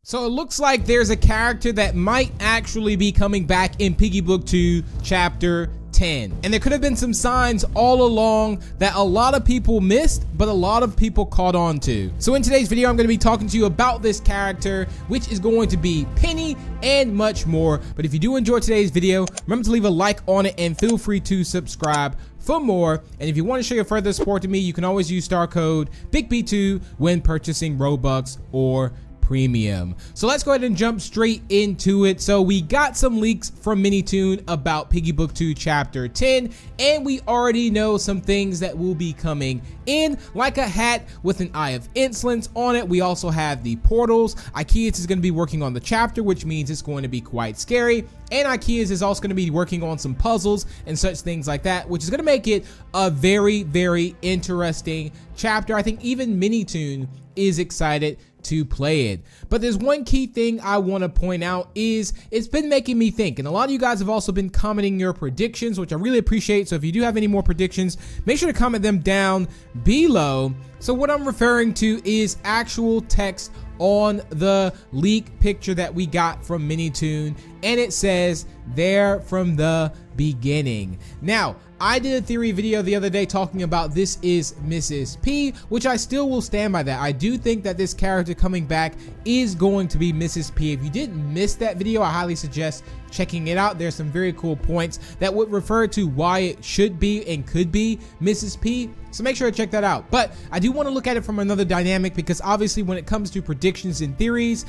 So it looks like there's a character that might actually be coming back in Piggy Book 2 chapter 10. And there could have been some signs all along that a lot of people missed, but a lot of people caught on to. So in today's video, I'm going to be talking to you about this character, which is going to be Penny and much more. But if you do enjoy today's video, remember to leave a like on it and feel free to subscribe for more. And if you want to show your further support to me, you can always use star code BIGB2 when purchasing Robux or Premium. So let's go ahead and jump straight into it. So we got some leaks from Minitoon about Piggy Book 2 chapter 10, and we already know some things that will be coming in, like a hat with an Eye of Insolence on it. We also have the portals. Ikeas is going to be working on the chapter, which means it's going to be quite scary. And Ikeas is also going to be working on some puzzles and such things like that, which is going to make it a very, very interesting chapter. I think even Minitoon is excited to play it. But there's one key thing I want to point out is it's been making me think, and a lot of you guys have also been commenting your predictions, which I really appreciate. So if you do have any more predictions, make sure to comment them down below. So what I'm referring to is actual text on the leak picture that we got from Minitoon, and it says there from the beginning. Now, I did a theory video the other day talking about this is Mrs. P, which I still will stand by that. I do think that this character coming back is going to be Mrs. P. If you didn't miss that video, I highly suggest checking it out. There's some very cool points that would refer to why it should be and could be Mrs. P. So make sure to check that out. But I do want to look at it from another dynamic, because obviously when it comes to predictions and theories,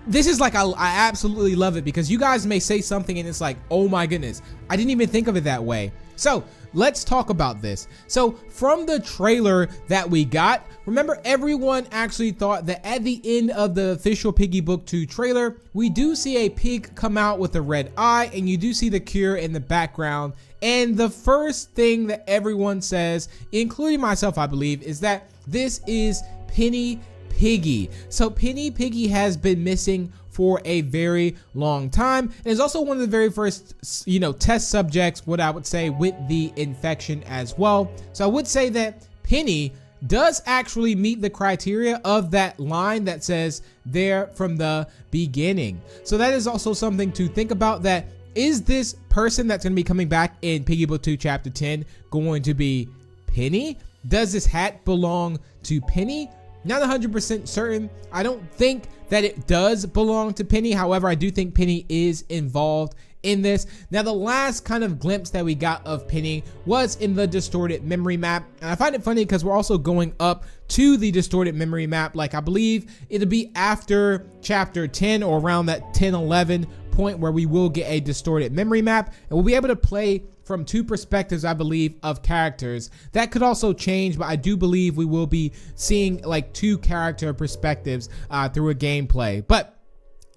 this is like, I absolutely love it, because you guys may say something and it's like, oh my goodness, I didn't even think of it that way. So let's talk about this. So from the trailer that we got, remember everyone actually thought that at the end of the official Piggy Book 2 trailer, we do see a pig come out with a red eye, and you do see the cure in the background. And the first thing that everyone says, including myself, I believe, is that this is Penny Piggy. So Penny Piggy has been missing for a very long time, and is also one of the very first, test subjects, what I would say, with the infection as well. So I would say that Penny does actually meet the criteria of that line that says there from the beginning. So that is also something to think about, that is this person that's going to be coming back in Piggy Book 2 chapter 10 going to be Penny? Does this hat belong to Penny? Not 100% certain. I don't think that it does belong to Penny. However, I do think Penny is involved in this. Now, the last kind of glimpse that we got of Penny was in the distorted memory map. And I find it funny because we're also going up to the distorted memory map. Like, I believe it'll be after chapter 10 or around that 10-11 point where we will get a distorted memory map, and we'll be able to play from two perspectives, I believe, of characters. That could also change, but I do believe we will be seeing like two character perspectives through a gameplay. But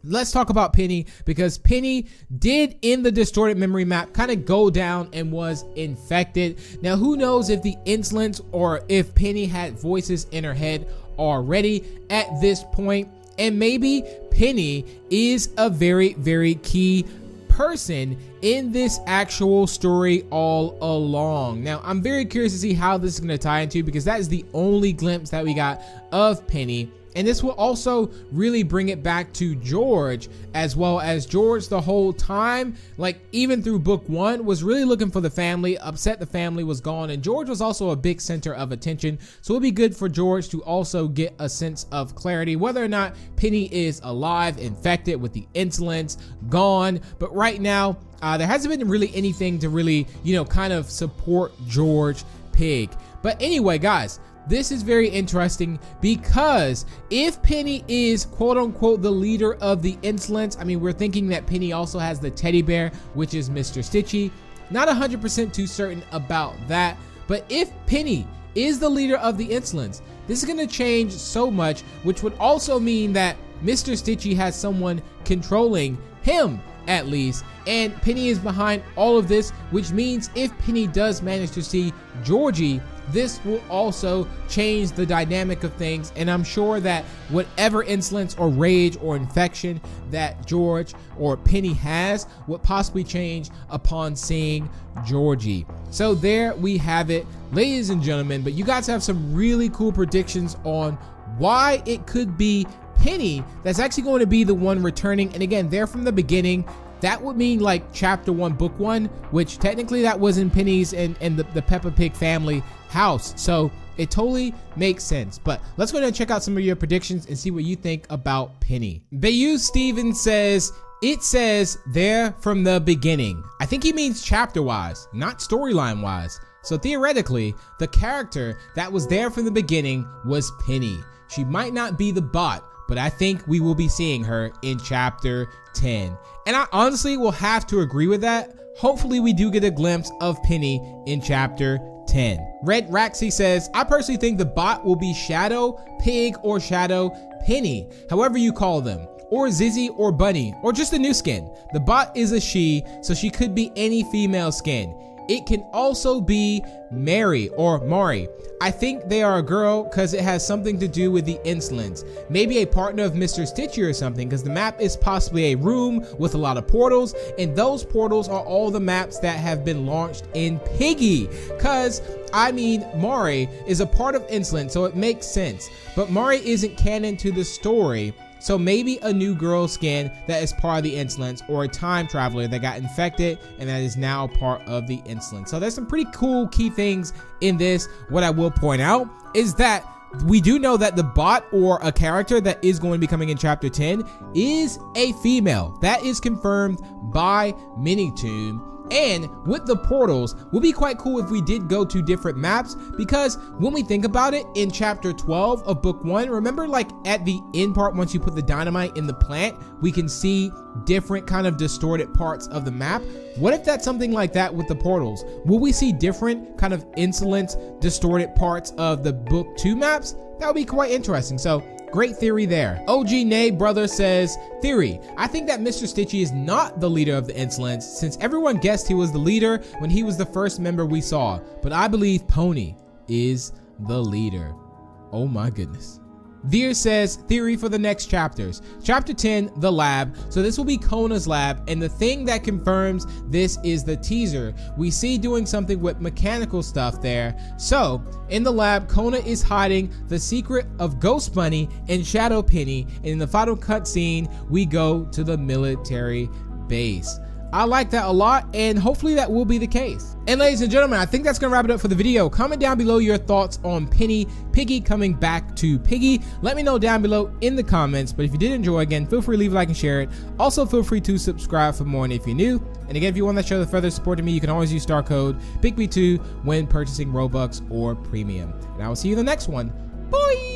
let's talk about Penny, because Penny did in the distorted memory map kind of go down and was infected. Now, who knows if the insolence or if Penny had voices in her head already at this point. And maybe Penny is a very, very key person in this actual story all along. Now, I'm very curious to see how this is going to tie into, because that is the only glimpse that we got of Penny. And this will also really bring it back to George, as well as George the whole time, like even through book 1, was really looking for the family, upset the family was gone, and George was also a big center of attention. So it'll be good for George to also get a sense of clarity, whether or not Penny is alive, infected with the insolence, gone. But right now, there hasn't been really anything to really, kind of support George Pig. But anyway, guys, this is very interesting, because if Penny is quote unquote the leader of the insolence, I mean, we're thinking that Penny also has the teddy bear, which is Mr. Stitchy. Not 100% too certain about that, but if Penny is the leader of the insolence, this is going to change so much, which would also mean that Mr. Stitchy has someone controlling him, at least, and Penny is behind all of this, which means if Penny does manage to see Georgie, this will also change the dynamic of things, and I'm sure that whatever insolence or rage or infection that George or Penny has would possibly change upon seeing Georgie. So there we have it, ladies and gentlemen. But you guys have some really cool predictions on why it could be Penny that's actually going to be the one returning. And again, they're from the beginning. That would mean like chapter 1, book 1, which technically that was in Penny's and the Peppa Pig family house. So it totally makes sense. But let's go ahead and check out some of your predictions and see what you think about Penny. Bayou Steven says, it says they're from the beginning. I think he means chapter wise, not storyline wise. So theoretically, the character that was there from the beginning was Penny. She might not be the bot, but I think we will be seeing her in chapter 10. And I honestly will have to agree with that. Hopefully we do get a glimpse of Penny in chapter 10. Red Raxy says, I personally think the bot will be Shadow Pig or Shadow Penny, however you call them, or Zizzy or Bunny, or just a new skin. The bot is a she, so she could be any female skin. It can also be Mary or Mari. I think they are a girl because it has something to do with the insolence. Maybe a partner of Mr. Stitchy or something, because the map is possibly a room with a lot of portals, and those portals are all the maps that have been launched in Piggy. Because, I mean, Mari is a part of insolence, so it makes sense. But Mari isn't canon to the story. So maybe a new girl skin that is part of the insolence, or a time traveler that got infected and that is now part of the insolence. So there's some pretty cool key things in this. What I will point out is that we do know that the bot, or a character that is going to be coming in chapter 10, is a female. That is confirmed by Minitoon. And with the portals, would be quite cool if we did go to different maps, because when we think about it, in chapter 12 of book 1, remember like at the end part, once you put the dynamite in the plant, we can see different kind of distorted parts of the map. What if that's something like that with the portals? Will we see different kind of insolent distorted parts of the book 2 maps? That would be quite interesting. So great theory there. OG Nay Brother says, theory, I think that Mr. Stitchy is not the leader of the insolence, since everyone guessed he was the leader when he was the first member we saw. But I believe Pony is the leader. Oh my goodness. Veer says, theory for the next chapters. Chapter 10, the lab. So this will be Kona's lab, and the thing that confirms this is the teaser. We see doing something with mechanical stuff there. So in the lab, Kona is hiding the secret of Ghost Bunny and Shadow Penny, and in the final cutscene, we go to the military base. I like that a lot, and hopefully that will be the case. And ladies and gentlemen, I think that's gonna wrap it up for the video. Comment down below your thoughts on Piggy coming back to Piggy. Let me know down below in the comments. But if you did enjoy, again, feel free to leave a like and share it. Also, feel free to subscribe for more, and if you're new, and again, if you want to show the further support to me, you can always use star code PIGB2 when purchasing Robux or Premium. And I will see you in the next one. Bye!